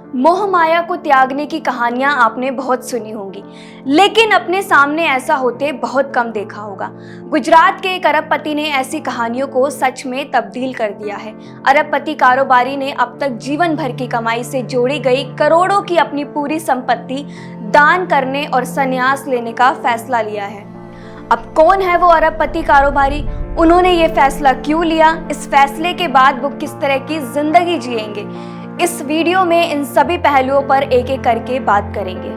मोह माया को त्यागने की कहानियां आपने बहुत सुनी होंगी, लेकिन अपने सामने ऐसा होते बहुत कम देखा होगा। गुजरात के एक अरबपति ने ऐसी कहानियों को सच में तब्दील कर दिया है। अरबपति कारोबारी ने अब तक जीवन भर की कमाई से जोड़ी गई करोड़ों की अपनी पूरी संपत्ति दान करने और संन्यास लेने का फैसला लिया है। अब कौन है वो अरबपति कारोबारी? उन्होंने ये फैसला क्यों लिया? इस फैसले के बाद वो किस तरह की जिंदगी जिएंगे? इस वीडियो में इन सभी पहलुओं पर एक एक करके बात करेंगे।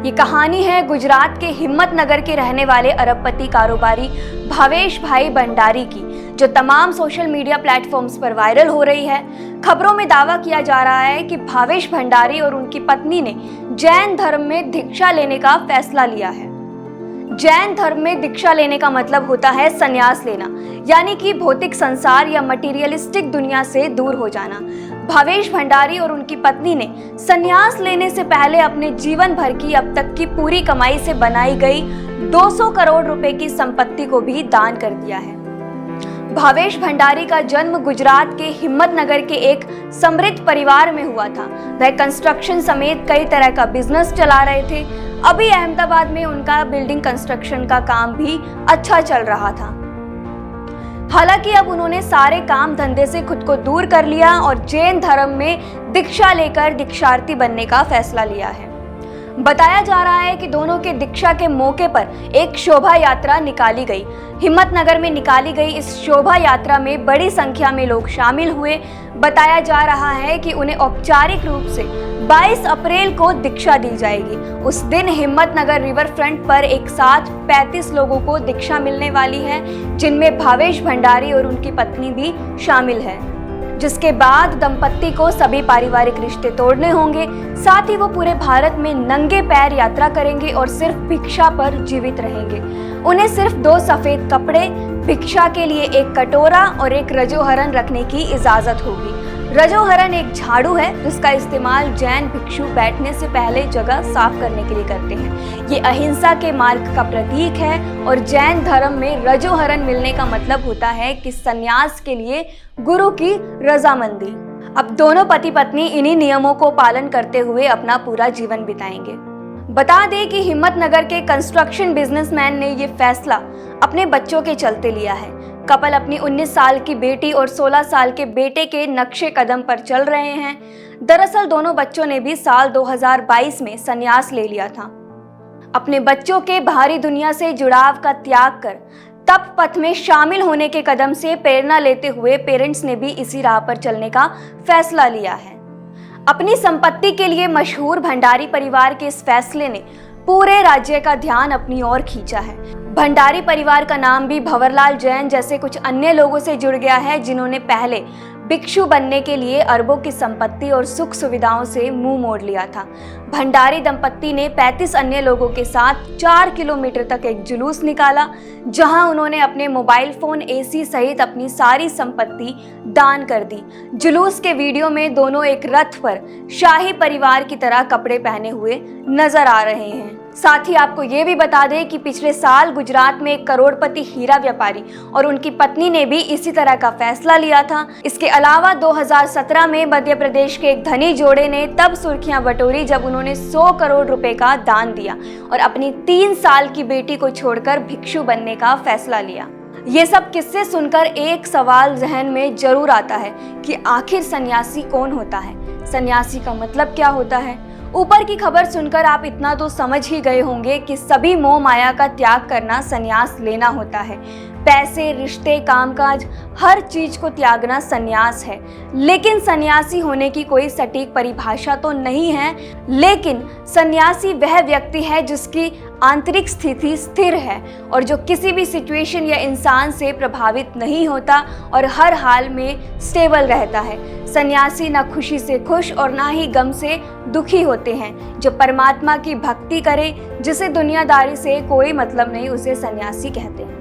ये कहानी है गुजरात के हिम्मतनगर के रहने वाले अरबपति कारोबारी भावेश भाई भंडारी की, जो तमाम सोशल मीडिया प्लेटफॉर्म्स पर वायरल हो रही है। खबरों में दावा किया जा रहा है कि भावेश भंडारी और उनकी पत्नी ने जैन धर्म में दीक्षा लेने का फैसला लिया है। जैन धर्म में दीक्षा लेने का मतलब होता है संन्यास लेना, यानी कि भौतिक संसार या मटीरियलिस्टिक दुनिया से दूर हो जाना। भावेश भंडारी और उनकी पत्नी ने संन्यास लेने से पहले अपने जीवन भर की अब तक की पूरी कमाई से बनाई गई 200 करोड़ रुपए की संपत्ति को भी दान कर दिया है। भावेश भंडारी का जन्म गुजरात के हिम्मतनगर के एक समृद्ध परिवार में हुआ था। वह कंस्ट्रक्शन समेत कई तरह का बिजनेस चला रहे थे। अभी अहमदाबाद में उनका बिल्डिंग कंस्ट्रक्शन का काम भी अच्छा चल रहा था। हालांकि अब उन्होंने सारे काम धंधे से खुद को दूर कर लिया और जैन धर्म में दीक्षा लेकर दीक्षार्थी बनने का फैसला लिया है। बताया जा रहा है कि दोनों के दीक्षा के मौके पर एक शोभा यात्रा निकाली गई। हिम्मतनगर में निकाली गई इस शोभा यात्रा में बड़ी संख्या में लोग शामिल हुए। बताया जा रहा है कि उन्हें औपचारिक रूप से 22 अप्रैल को दीक्षा दी जाएगी। उस दिन हिम्मतनगर रिवर फ्रंट पर एक साथ 35 लोगों को दीक्षा मिलने वाली है, जिनमें भावेश भंडारी और उनकी पत्नी भी शामिल है। जिसके बाद दंपत्ति को सभी पारिवारिक रिश्ते तोड़ने होंगे। साथ ही वो पूरे भारत में नंगे पैर यात्रा करेंगे और सिर्फ भिक्षा पर जीवित रहेंगे। उन्हें सिर्फ 2 सफेद कपड़े, भिक्षा के लिए एक कटोरा और एक रजोहरण रखने की इजाजत होगी। रजोहरण एक झाड़ू है जिसका इस्तेमाल जैन भिक्षु बैठने से पहले जगह साफ करने के लिए करते हैं। ये अहिंसा के मार्ग का प्रतीक है और जैन धर्म में रजोहरण मिलने का मतलब होता है कि संन्यास के लिए गुरु की रजामंदी। अब दोनों पति पत्नी इन्हीं नियमों को पालन करते हुए अपना पूरा जीवन बिताएंगे। बता दें कि हिम्मतनगर के कंस्ट्रक्शन बिजनेसमैन ने ये फैसला अपने बच्चों के चलते लिया है। कपल अपनी 19 साल की बेटी और 16 साल के बेटे के नक्शे कदम पर चल रहे हैं। दरअसल दोनों बच्चों ने भी साल 2022 में संन्यास ले लिया था। अपने बच्चों के बाहरी दुनिया से जुड़ाव का त्याग कर तप पथ में शामिल होने के कदम से प्रेरणा लेते हुए पेरेंट्स ने भी इसी राह पर चलने का फैसला लिया है। अपनी संपत्ति के लिए मशहूर भंडारी परिवार के इस फैसले ने पूरे राज्य का ध्यान अपनी ओर खींचा है। भंडारी परिवार का नाम भी भंवरलाल जैन जैसे कुछ अन्य लोगों से जुड़ गया है, जिन्होंने पहले भिक्षु बनने के लिए अरबों की संपत्ति और सुख सुविधाओं से मुंह मोड़ लिया था। भंडारी दंपत्ति ने 35 अन्य लोगों के साथ 4 किलोमीटर तक एक जुलूस निकाला, जहां उन्होंने अपने मोबाइल फोन, एसी सहित अपनी सारी संपत्ति दान कर दी। जुलूस के वीडियो में दोनों एक रथ पर शाही परिवार की तरह कपड़े पहने हुए नजर आ रहे हैं। साथ ही आपको ये भी बता दें कि पिछले साल गुजरात में एक करोड़पति हीरा व्यापारी और उनकी पत्नी ने भी इसी तरह का फैसला लिया था। इसके अलावा 2017 में मध्य प्रदेश के एक धनी जोड़े ने तब सुर्खियां बटोरी जब उन्होंने 100 करोड़ रुपए का दान दिया और अपनी 3 साल की बेटी को छोड़कर भिक्षु बनने का फैसला लिया। ये सब किस्से सुनकर एक सवाल जहन में जरूर आता है कि आखिर सन्यासी कौन होता है? सन्यासी का मतलब क्या होता है? ऊपर की खबर सुनकर आप इतना तो समझ ही गए होंगे कि सभी मोह माया का त्याग करना संन्यास लेना होता है। पैसे, रिश्ते, कामकाज, हर चीज को त्यागना संन्यास है। लेकिन सन्यासी होने की कोई सटीक परिभाषा तो नहीं है, लेकिन सन्यासी वह व्यक्ति है जिसकी आंतरिक स्थिति स्थिर है और जो किसी भी सिचुएशन या इंसान से प्रभावित नहीं होता और हर हाल में स्टेबल रहता है। सन्यासी ना खुशी से खुश और ना ही गम से दुखी होते हैं। जो परमात्मा की भक्ति करे, जिसे दुनियादारी से कोई मतलब नहीं, उसे सन्यासी कहते हैं।